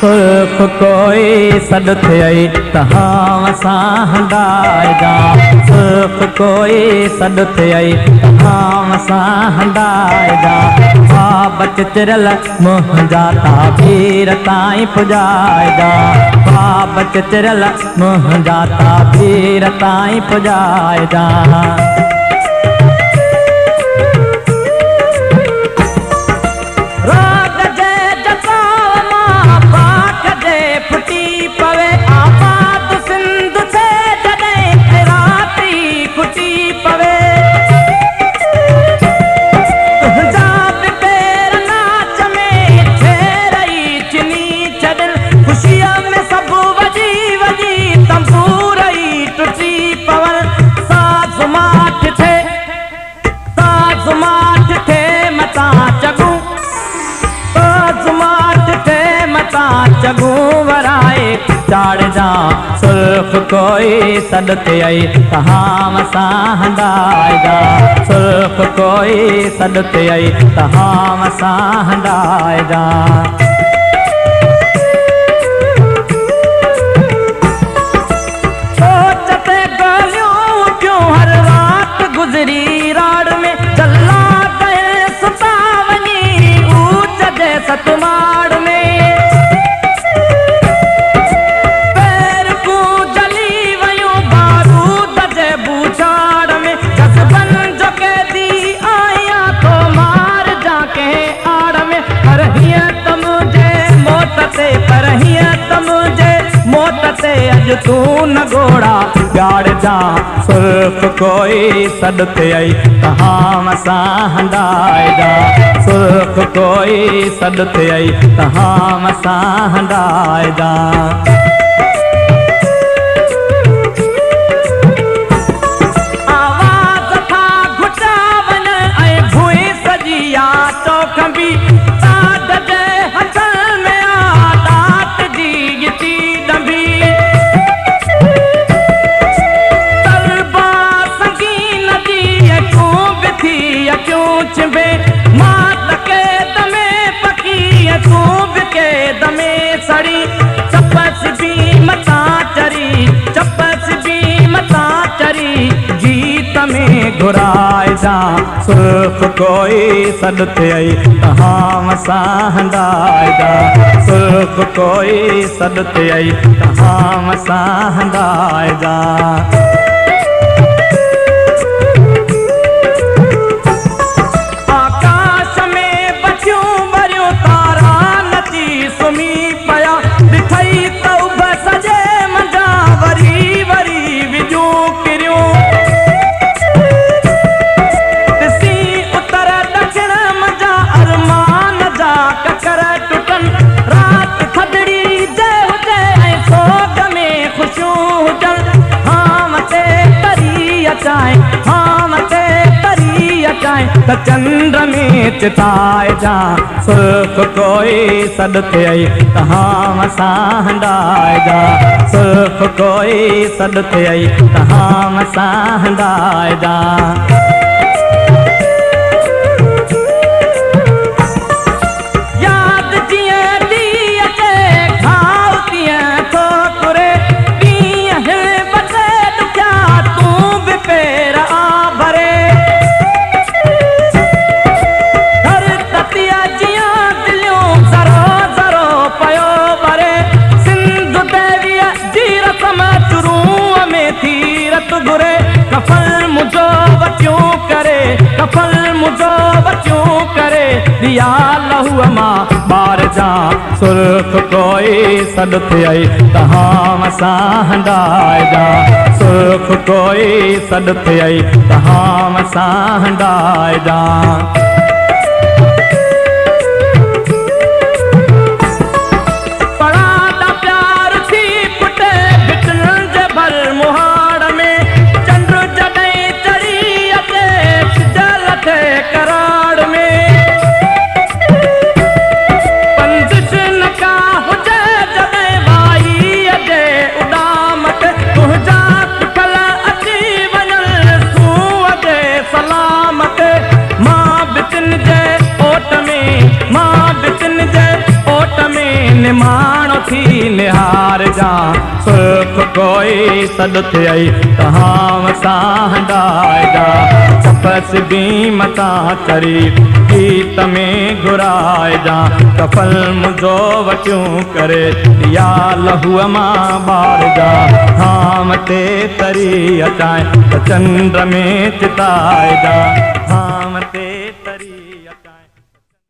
सुर्ख कोई सॾ थियई तहां सां हंडाइजा। सुर्ख कोई सॾ थियई तहां सां हंडाइजा। बाब चिचरल मुंहिंजा ताबीर ताईं पुॼाइजा। बाब चिचरल मुंहिंजा ताबीर ताईं पुॼाइजा। चगू वराए चाड़जा। सुर्ख कोई सॾ थियई तहां सां हंडाइजा। सुर्ख कोई सॾ थियई तहां सां हंडाइजा। सोचते गलियूं क्यों हर रात गुज़री राड़ में चला गए सुता वञी ऊंच जे सतमाड़ में। अॼु तूं न घोड़ा ॼाणजा। सुर्ख कोई सॾ थियई तहां सां हंडाइजा। सुर्ख कोई सॾ थियई तहां सां हंडाइजा। आवाज़ था घुटा वञ ऐं भुई सॼी आ चौखंबी। ताज जे हथनि में आ ॾाट जी गिटी ॾंबी। चपस भी मता चरी चपस भी मता चरी गीत में घुराइजा। सुर्ख कोई सॾ थियई तहां सां हंडाइजा। सुर्ख कोई सॾ थियई तहां सां हंडाइजा। आकाश में बचियूं भरियूं तारा नची सुम्ही पया। ॾिठई त उभ सॼे मंझां वरी वरी विजूं किरियूं। ॾिसी उतर ॾखिण मंझां अरमान जा ककर टुटनि। राति थधिड़ी जे हुजे ऐं सोग में ख़ुशियूं हुजनि। हाँ मथे तरी अचाए हाँ मथे तरी अचाए त चंड में चिताइजा। सुर्ख कोई सॾ थियई तहां सां हंडाइजा। सुर्ख कोई सॾ थियई तहां सां हंडाइजा। यादि जीअं ॾींहं ते घाव तीअं थो तुरे। ॾींहं हिल बचे ॾुखिया तूं बि पेर आ भरे। कफल मुझो बच्चों करे कफल मुझो बच्चों करे। दिया लहू मां बार जा। सुर्ख कोई सॾ थियई तहां सां हंडाइजा। सुर्ख कोई सॾ थियई तहां सां हंडाइजा। कोट में निमाणो थी निहार जा सुख कोई सॾु थियई तहां सां हंडाए जा तपस बीम तां चरी गीत में घुराए जा कफल मुझो वटियूं करे या लहूअ मां ॿार जा धाम ते तरी अचाए त चंड में चिताए जा